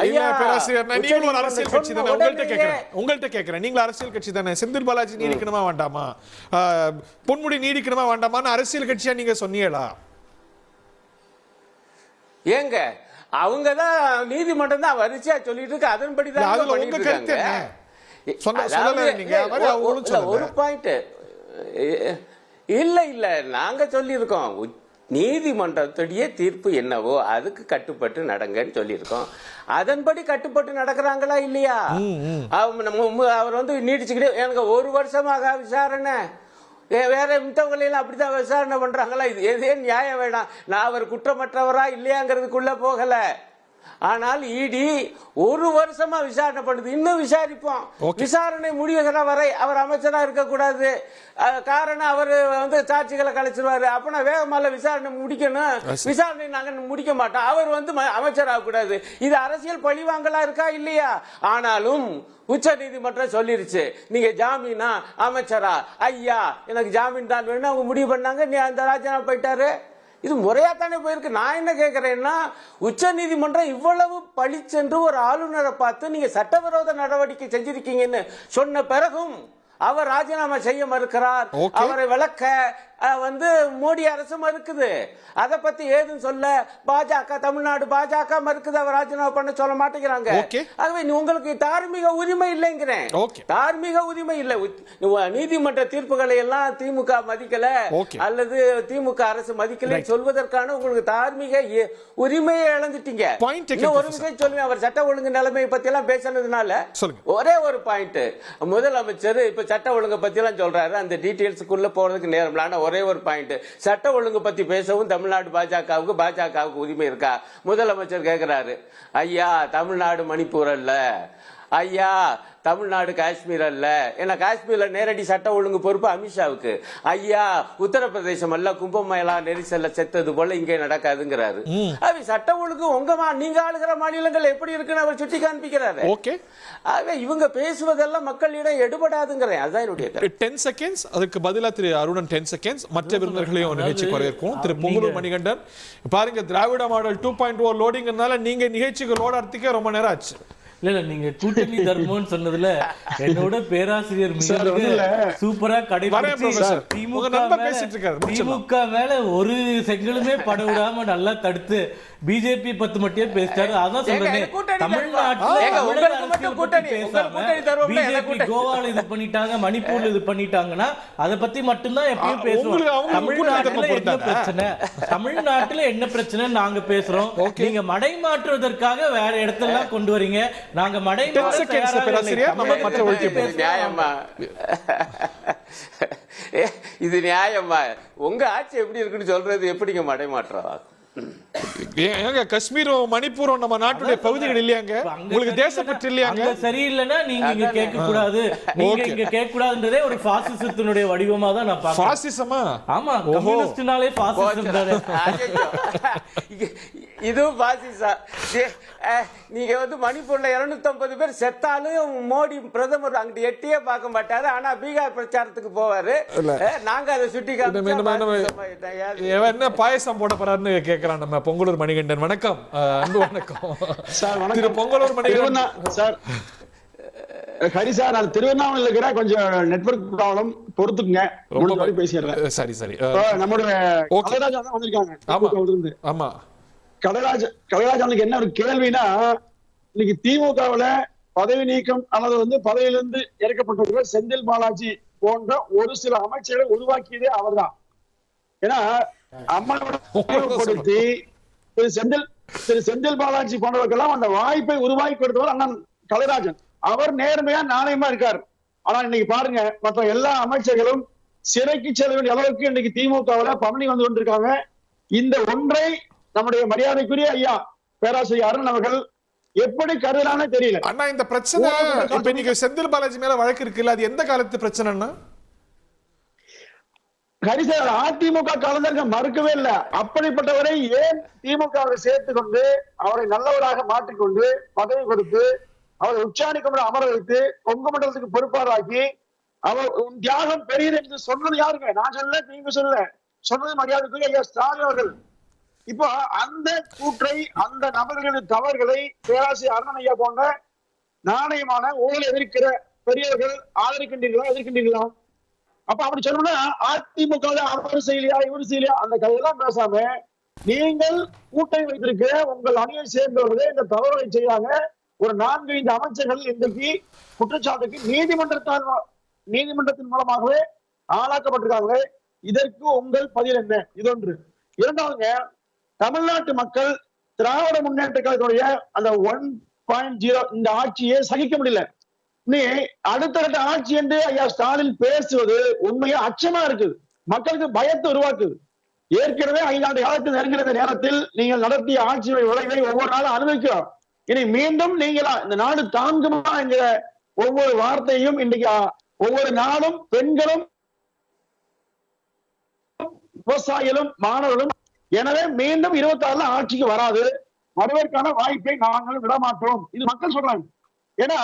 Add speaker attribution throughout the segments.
Speaker 1: நீங்களும் ஒரு அரசியல் கட்சி தானே, உங்கள்கிட்ட கேட்கிறேன், நீங்களும் அரசியல் கட்சி தானே, செந்தில் பாலாஜி நீடிக்கணுமா வேண்டாமா, பொன்முடி நீடிக்கணுமா வேண்டாமான்னு அரசியல் கட்சியா நீங்க சொன்னீங்களா?
Speaker 2: ஏங்க அவங்கதான் நீதிமன்றம் தான் வரிசையா சொல்லிட்டு இருக்கு, அதன்படிதான் ஒரு பாயிண்ட் இல்ல நாங்க சொல்லியிருக்கோம். நீதிமன்றத்துடைய தீர்ப்பு என்னவோ அதுக்கு கட்டுப்பட்டு நடங்கன்னு சொல்லியிருக்கோம். அதன்படி கட்டுப்பட்டு நடக்கிறாங்களா இல்லையா? அவர் வந்து நீடிச்சுக்கிட்டே எனக்கு 1 வருஷமாக விசாரணை, வேற மித்தவங்களையும் அப்படித்தான் விசாரணை பண்றாங்களா? இது எதே நியாயம் வேண்டாம். நான் அவர் குற்றமற்றவரா இல்லையாங்கிறதுக்குள்ள போகல. ஆனால் இடி 1 வருஷமா விசாரணை பண்ணுது, இன்னும் விசாரிப்போம். விசாரணை முடிவுகிற வரை அவர் அமைச்சரா இருக்கக்கூடாது. காரணம் அவர் வந்து சாட்சிகளை கலைச்சிருவாரு. அப்ப நான் வேகமால விசாரணை முடிக்கணும். விசாரணை நாங்க முடிக்க மாட்டோம். அவர் வந்து அமைச்சராக கூடாது. இது அரசியல் பழிவாங்கலா இருக்கா இல்லையா? ஆனாலும் உச்ச நீதிமன்றம் சொல்லிருச்சு, நீங்க ஜாமீனா அமைச்சரா, ஐயா எனக்கு ஜாமீன் தான் வேணும் அவங்க முடிவு பண்ணாங்க. நீ அந்த ராஜினாமா போயிட்டாரு. இது முறையா தானே போயிருக்கு. நான் என்ன கேட்கிறேன்னா, உச்ச நீதிமன்றம் இவ்வளவு பழிச்சென்று ஒரு ஆளுநரை பார்த்து நீங்க சட்டவிரோத நடவடிக்கை செஞ்சிருக்கீங்கன்னு சொன்ன பிறகும் அவர் ராஜினாமா செய்ய மறுக்கிறார். அவரை விளக்க வந்து மோடி அரசு மறுக்குது. அதை பத்தி ஏதும் சொல்ல பாஜக, தமிழ்நாடு பாஜக மறுக்குது. அவர் ராஜினாமா பண்ண சொல்ல மாட்டேங்கிறாங்க. ஆகவே உங்களுக்கு தார்மீக உரிமை இல்லைங்கிறேன். தார்மீக உரிமை இல்லை. நீதிமன்ற தீர்ப்புகளை எல்லாம் திமுக மதிக்கல அல்லது திமுக அரசு மதிக்கல சொல்வதற்கான உங்களுக்கு தார்மீக உரிமையை இழந்துட்டீங்க. ஒரு விஷயம் சொல்லுவேன், அவர் சட்ட ஒழுங்கு நிலைமை பத்தி எல்லாம் பேசினதுனால ஒரே ஒரு பாயிண்ட், முதலமைச்சர் இப்ப சட்ட ஒழுங்கு பத்தி எல்லாம் சொல்றாரு, அந்த டீடைல்ஸுக்குள்ள போறதுக்கு நேரம்லான ஒரே ஒரு பாயிண்ட், சட்ட ஒழுங்கு பத்தி பேசவும் தமிழ்நாடு பாஜகவுக்கு உரிமை இருக்கா? முதலமைச்சர் கேட்கிறாரு, ஐயா தமிழ்நாடு மணிப்பூர் அல்ல, ஐயா தமிழ்நாடு காஷ்மீர் அல்ல, ஏன்னா காஷ்மீர்ல நேரடி சட்ட ஒழுங்கு பொறுப்பு அமித்ஷாவுக்கு. ஐயா உத்தரப்பிரதேசம் அல்ல, கும்பமேளா நெரிசல்ல செத்தது போல இங்கே நடக்காதுங்கிறாரு. சட்ட ஒழுங்கு உங்க நீங்க ஆளுகிற மாநிலங்கள் எப்படி இருக்குன்னு அவர் சுட்டி காண்பிக்கிறாரு. இவங்க பேசுவதெல்லாம் மக்களிடம் எடுபடாதுங்கிறேன். அதுதான் என்னுடைய
Speaker 1: 10 செகண்ட்ஸ். அதுக்கு பதிலா திரு அருணன் 10 செகண்ட்ஸ். மற்ற விருந்தினர்களையும் நிகழ்ச்சி குறையிருக்கும். திரு பொங்கலூர் மணிகண்டன், பாருங்க திராவிட மாடல் 2.0 லோடிங்னால நீங்க நிகழ்ச்சிக்கு லோட் ஆகிறதுக்கே ரொம்ப நேரம் ஆச்சு.
Speaker 3: இல்ல நீங்க கூட்டணி தர்மம்னு சொன்னதுல என்னோட பேராசிரியர் சூப்பரா திமுக மேல ஒரு செங்கலுமே பட விடாம நல்லா தடுத்து பிஜேபி பத்து மட்டும் பேசிட்டாரு. அதான் சொல்றேன், பிஜேபி கோவால இது பண்ணிட்டாங்க, மணிப்பூர்ல இது பண்ணிட்டாங்கன்னா அதை பத்தி மட்டும்தான் எப்பயும் பேசுவோம். தமிழ்நாட்டுல என்ன பிரச்சனை, தமிழ்நாட்டுல என்ன பிரச்சனை நாங்க பேசுறோம். நீங்க மடை மாற்றுவதற்காக வேற இடத்துல கொண்டு வரீங்க. நாங்க மடை
Speaker 2: இது நியாயமா? உங்க ஆட்சி எப்படி இருக்குன்னு சொல்றது எப்படிங்க மடை மாற்றவா?
Speaker 1: காஷ்மீரும் மணிப்பூரும் நம்ம நாட்டுடைய பகுதிகள் இல்லையாங்க? உங்களுக்கு தேசப்பற்று இல்லையாங்க?
Speaker 3: சரியில்லைன்னா நீங்க இங்க கேட்க கூடாது, நீங்க இங்க கேட்க கூடாதுன்றதே ஒரு பாசிசத்தினுடைய வடிவமா தான் நான் பாக்கிறேன்.
Speaker 1: பாசிசமா?
Speaker 3: ஆமா, கம்யூனிஸ்ட்னாலே பாசிசம் தானே.
Speaker 2: இதுவும் பாசிசா? நீங்க வந்து மணிப்பூர்ல 250 பேர் செத்தாலும் மோடி பிரதமர் அங்கிட்டு எட்டியே பார்க்க மாட்டாரு. ஆனா பீகார் பிரச்சாரத்துக்கு போவாரு. நாங்க அதை சுட்டி
Speaker 1: என்ன பாயசம் போட போறாருன்னு கேட்கிறான் நம்ம பொங்கலூர் மணிகண்டன். வணக்கம், அன்பு வணக்கம் திரு பொங்கலூர் மணிகண்டன்
Speaker 4: சார். ஹரி சார், நான் திருவண்ணாமலையில் இருக்கிற கொஞ்சம் நெட்வொர்க் ப்ராப்ளம், பொறுத்துக்குங்க, பேசிடுறேன்.
Speaker 1: சரி சரி.
Speaker 4: நம்மளுடைய கலைராஜா தான் வந்திருக்காங்க.
Speaker 1: ஆமா,
Speaker 4: கலைராஜனுக்கு என்ன ஒரு கேள்வினா, இன்னைக்கு திமுகவுல பதவி நீக்கம் அல்லது வந்து பதவியிலிருந்து இறக்கப்பட்டிருக்கிற செந்தில் பாலாஜி போன்ற ஒரு சில அமைச்சர்களை உருவாக்கியதே அவர் தான். ஏன்னா அம்மாவோட திரு செந்தில் பாலாஜி போன்றவர்களெல்லாம் அந்த வாய்ப்பை உருவாக்கி கொடுத்தவர் அண்ணன் கலைராஜன். அவர் நேர்மையா நாணயமா இருக்காரு. ஆனா இன்னைக்கு பாருங்க, மற்ற எல்லா அமைச்சர்களும் சிறைக்கு செல்ல வேண்டிய அளவுக்கு இன்னைக்கு திமுகவுல பவனி வந்து கொண்டிருக்காங்க. இந்த ஒன்றை நம்முடைய மரியாதைக்குரிய ஐயா பேராசிரியர் அருண் அவர்கள் எப்படி கருதுறானே தெரியல.
Speaker 1: அண்ணா, இந்த பிரச்சனை இப்ப இன்னைக்கு செந்தில் பாலாஜி மேல வழக்கு இருக்குல்ல, அது எந்த காலத்து பிரச்சனைன்னா?
Speaker 4: ஹரிசார் அதிமுக கலைஞர்கள் மறுக்கவே இல்லை. அப்படிப்பட்டவரை ஏன் திமுகவை சேர்த்து கொண்டு அவரை நல்லவராக மாற்றிக்கொண்டு பதவி கொடுத்து அவரை உச்சாணிக்க அமர வைத்து கொங்கு மண்டலத்துக்கு பொறுப்பாளராக்கி அவர் தியாகம் பெரியது என்று சொன்னது யாருங்க? நான் சொல்ல, நீங்க சொல்ல, சொன்னது மரியாதைக்குரிய ஐயா ஸ்டாலின் அவர்கள். இப்போ அந்த கூற்றை, அந்த நபர்களின் தவறுகளை பேராசிரியர் அருணன் ஐயா போன்ற நாணயமான ஊழல் எதிர்க்கிற பெரியவர்கள் எதிர்க்கின்றீர்களா? அப்ப அப்படி சொல்லணும்னா அதிமுக அவர் செய்யலையா இவர் செய்யலையா அந்த கதையெல்லாம் பேசாம, நீங்கள் கூட்டணி வைத்திருக்கிற உங்கள் அணியை சேர்ந்தவர்களே இந்த தவறுகளை செய்யாங்க. ஒரு 4-5 அமைச்சர்கள் இன்றைக்கு குற்றச்சாட்டுக்கு நீதிமன்றத்தின் மூலமாகவே ஆளாக்கப்பட்டிருக்காங்களே, இதற்கு உங்கள் பதில் என்ன? இதொன்று. இரண்டாவதுங்க, தமிழ்நாட்டு மக்கள் திராவிட முன்னேற்ற கழகத்துடைய அந்த 1.0 இந்த ஆட்சியை சகிக்க முடியல. நீ அடுத்தடுத்த ஆட்சி என்று ஐயா ஸ்டாலின் பேசுவது உண்மையா அச்சமா இருக்கு, மக்களுக்கு பயத்தை உருவாக்குது. ஏற்கனவே 5 ஆண்டு காலத்தில் நெருங்கிற நேரத்தில் நீங்கள் நடத்திய ஆட்சியுடைய விளைவை ஒவ்வொரு நாளும் அனுபவிக்கிறோம். இனி மீண்டும் நீங்களா இந்த நாடு தாங்குமா என்கிற ஒவ்வொரு வார்த்தையும் இன்றைக்கு ஒவ்வொரு நாளும் பெண்களும் விவசாயிகளும் மாணவர்களும். எனவே மீண்டும் 26 ஆட்சிக்கு வராது, வருவதற்கான வாய்ப்பை நாங்கள் விடமாட்டோம், இது மக்கள் சொல்றாங்க. ஏன்னா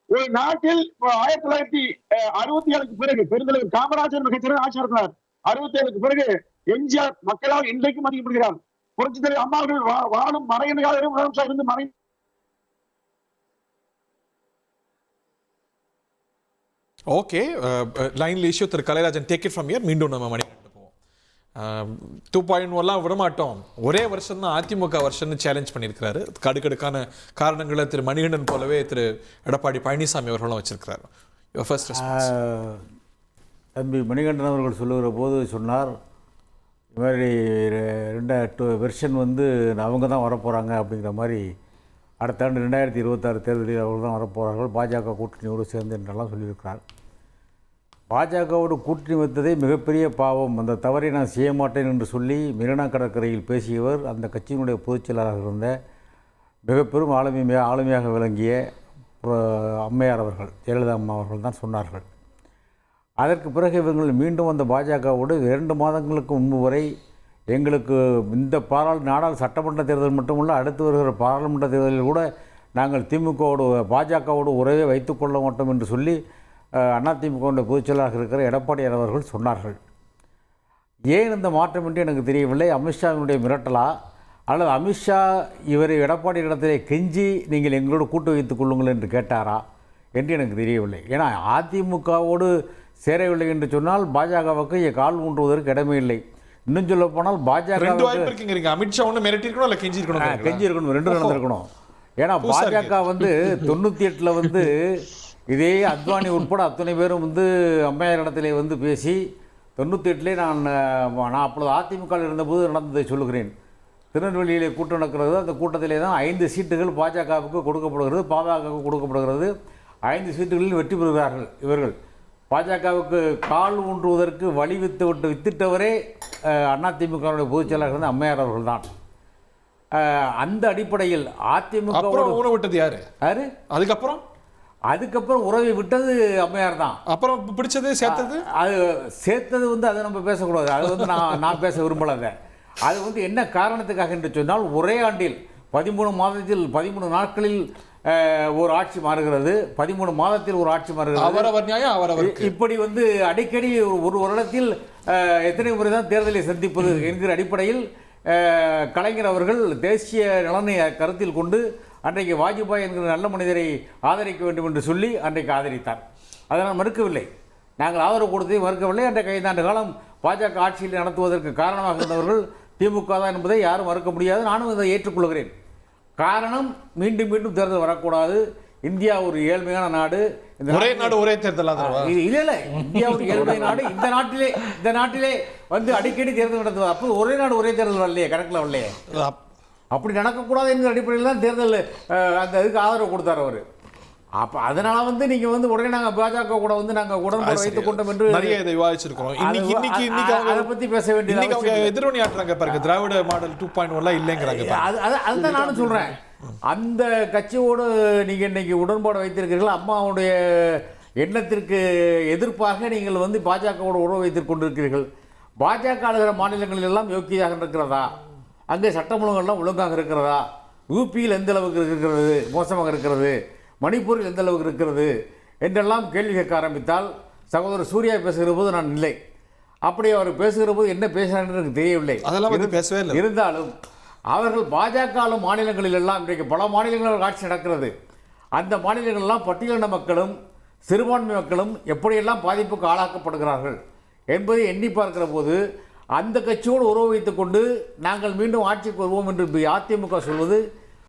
Speaker 4: ஒரு நாட்டில் 1967க்கு பிறகு பெருந்தலைவர் காமராஜர் மிகச்சிறந்த ஆட்சி நடத்தினார். 67க்கு பிறகு எம்ஜிஆர் மக்களால் இன்றைக்கு மதிக்கப்படுகிறார். புரட்சித் தலைவர் அம்மா அவர்கள் வாழும் மறைந்த இருந்து மறை
Speaker 1: ஓகே, லைன்ல issue Thiru Kalairajan, take it from here. மீண்டும் நம்ம மணிகண்டன் போவோம். 2.1 விடமாட்டோம், ஒரே வருஷம் தான் அதிமுக வருஷம்னு சேலஞ்ச் பண்ணியிருக்கிறாரு. கடுக்கடுக்கான காரணங்களை திரு மணிகண்டன் போலவே திரு எடப்பாடி பழனிசாமி அவர்களும் வச்சிருக்கிறார். First response.
Speaker 5: தம்பி மணிகண்டன் அவர்கள் சொல்லுகிற போது சொன்னார், இது மாதிரி 2 வெர்ஷன் வந்து அவங்க தான் வரப்போகிறாங்க அப்படிங்கிற மாதிரி. அடுத்த ஆண்டு 2026 தேர்தலில் அவர்கள் தான் வரப்போகிறார்கள், பாஜக கூட்டணியோடு சேர்ந்து என்றெல்லாம் சொல்லியிருக்கிறார். பாஜகவோடு கூட்டணி வைத்ததே மிகப்பெரிய பாவம், அந்த தவறை நான் செய்ய மாட்டேன் என்று சொல்லி மெரினா கடற்கரையில் பேசியவர் அந்த கட்சியினுடைய பொதுச் செயலாளராக இருந்த மிகப்பெரும் ஆளுமையாக விளங்கிய அம்மையார் அவர்கள், ஜெயலலிதா அம்மா அவர்கள் தான் சொன்னார்கள். அதற்கு பிறகு இவர்கள் மீண்டும் அந்த பாஜகவோடு 2 மாதங்களுக்கு முன்பு வரை எங்களுக்கு இந்த நாடாள் சட்டமன்ற தேர்தல் மட்டுமல்ல, அடுத்து வருகிற பாராளுமன்ற தேர்தலில் கூட நாங்கள் திமுகவோடு பாஜகவோடு உறவை வைத்துக்கொள்ள மாட்டோம் என்று சொல்லி அதிமுகவுடைய பொதுச்செயலாளராக இருக்கிற எடப்பாடியார் அவர்கள் சொன்னார்கள். ஏன் இந்த மாற்றம் என்று எனக்கு தெரியவில்லை. அமித்ஷாவினுடைய மிரட்டலா அல்லது அமித்ஷா இவரை எடப்பாடி இடத்திலே கெஞ்சி நீங்கள் எங்களோடு கூட்டு வைத்துக் கொள்ளுங்கள் என்று கேட்டாரா என்று எனக்கு தெரியவில்லை. ஏன்னா அதிமுகவோடு சேரவில்லை என்று சொன்னால் பாஜகவுக்கு கால் ஊன்றுவதற்கு இடமே இல்லை. இன்னும் சொல்ல போனால் பாஜக
Speaker 1: அமித்ஷா ஒன்று மிரட்டிருக்கணும் இல்லை கெஞ்சி
Speaker 5: இருக்கணும், 2 நடந்திருக்கணும். ஏன்னா பாஜக வந்து 98 வந்து இதே அத்வானி உட்பட அத்தனை பேரும் வந்து அம்மையார் இடத்திலே வந்து பேசி 98 நான் அப்பொழுது அதிமுகவில் இருந்தபோது நடந்ததை சொல்லுகிறேன். திருநெல்வேலியிலே கூட்டம் நடக்கிறது, அந்த கூட்டத்திலே தான் 5 சீட்டுகள் பாஜகவுக்கு கொடுக்கப்படுகிறது, பாஜகவுக்கு கொடுக்கப்படுகிறது. 5 சீட்டுகளில் வெற்றி பெறுகிறார்கள் இவர்கள். பாஜகவுக்கு கால் ஊன்றுவதற்கு வழி வித்திட்டவரே அதிமுகவுடைய பொதுச் செயலாளர் இருந்த அம்மையார் அவர்கள் தான். அந்த அடிப்படையில் அதிமுக
Speaker 1: விட்டது யாரு?
Speaker 5: அதுக்கப்புறம் உறவை விட்டது அம்மையார் தான்.
Speaker 1: அப்புறம் பிடிச்சது
Speaker 5: சேர்த்தது வந்து அதை நம்ம பேசக்கூடாது, அது வந்து நான் பேச விரும்பலாத. அது வந்து என்ன காரணத்துக்காக என்று சொன்னால், ஒரே ஆண்டில் 13 மாதத்தில் 13 நாட்களில் ஒரு ஆட்சி மாறுகிறது, 13 மாதத்தில் ஒரு ஆட்சி மாறுகிறது. இப்படி வந்து அடிக்கடி ஒரு வருடத்தில் எத்தனை முறை தான் தேர்தலை சந்திப்பது என்கிற அடிப்படையில் கலைஞர் அவர்கள் தேசிய நலனை கருத்தில் கொண்டு அன்றைக்கு வாஜ்பாய் என்கிற நல்ல மனிதரை ஆதரிக்க வேண்டும் என்று சொல்லி அன்றைக்கு ஆதரித்தார். அதை நான் மறுக்கவில்லை, நாங்கள் ஆதரவு கொடுத்ததை மறுக்கவில்லை. அன்றைக்கு 5 ஆண்டு காலம் பாஜக ஆட்சியில் நடத்துவதற்கு காரணமாக இருந்தவர்கள் திமுக தான் என்பதை யாரும் மறுக்க முடியாது. நானும் இதை ஏற்றுக்கொள்கிறேன். காரணம், மீண்டும் மீண்டும் தேர்தல் வரக்கூடாது. இந்தியா ஒரு ஏழ்மையான நாடு,
Speaker 1: ஒரே நாடு ஒரே தேர்தல்
Speaker 5: இல்லை, இந்தியா ஒரு ஏழ்மை நாடு. இந்த நாட்டிலே வந்து அடிக்கடி தேர்தல் நடத்துவது. அப்போ ஒரே நாடு ஒரே தேர்தல் வரலையே, கணக்கில் வரலையே. அப்படி நடக்கக்கூடாது என்கிற அடிப்படையில் தான் தேர்தல் அந்த இதுக்கு ஆதரவு கொடுத்தார் அவர். அப்போ அதனால வந்து நீங்க வந்து உடனே நாங்கள் பாஜக கூட வந்து நாங்கள் உடன்பாடு வைத்துக் கொண்டோம் என்று நிறைய
Speaker 1: இதை விவாதிச்சிருக்கிறோம்.
Speaker 5: அதை பற்றி பேச வேண்டியது
Speaker 1: எதிரொலி ஆட்டுறாங்க பாருங்க. திராவிட மாடல் 2.1 இல்லைங்கிறாங்க.
Speaker 5: அதுதான் நானும் சொல்றேன். அந்த கட்சியோடு நீங்க இன்னைக்கு உடன்பாடு வைத்திருக்கிறீர்கள், அம்மாவுடைய எண்ணத்திற்கு எதிர்ப்பாக நீங்கள் வந்து பாஜகவோடு உறவு வைத்துக் கொண்டிருக்கிறீர்கள். பாஜக ஆளுகிற மாநிலங்களில் எல்லாம் யோக்கியதாக இருக்கிறதா? அங்கே சட்டம் ஒழுங்கெல்லாம் ஒழுங்காக இருக்கிறதா? யூபியில் எந்த அளவுக்கு இருக்கிறது, மோசமாக இருக்கிறது, மணிப்பூரில் எந்த அளவுக்கு இருக்கிறது என்றெல்லாம் கேள்வி கேட்க ஆரம்பித்தால், சகோதரர் சூர்யா பேசுகிற போது நான் இல்லை. அப்படி அவர் பேசுகிற போது என்ன பேசுகிறான்னு எனக்கு தெரியவில்லை.
Speaker 1: அதெல்லாம் வந்து பேசவே இல்லை.
Speaker 5: இருந்தாலும் அவர்கள் பாஜக மாநிலங்களில் எல்லாம் இன்றைக்கு பல மாநிலங்களில் ஆட்சி நடக்கிறது. அந்த மாநிலங்களெல்லாம் பட்டியலின மக்களும் சிறுபான்மை மக்களும் எப்படியெல்லாம் பாதிப்புக்கு ஆளாக்கப்படுகிறார்கள் என்பதை எண்ணி பார்க்கிற போது அந்த கட்சியோடு உறவு வைத்துக் கொண்டு நாங்கள் மீண்டும் ஆட்சிக்கு வருவோம் என்று அதிமுக சொல்வது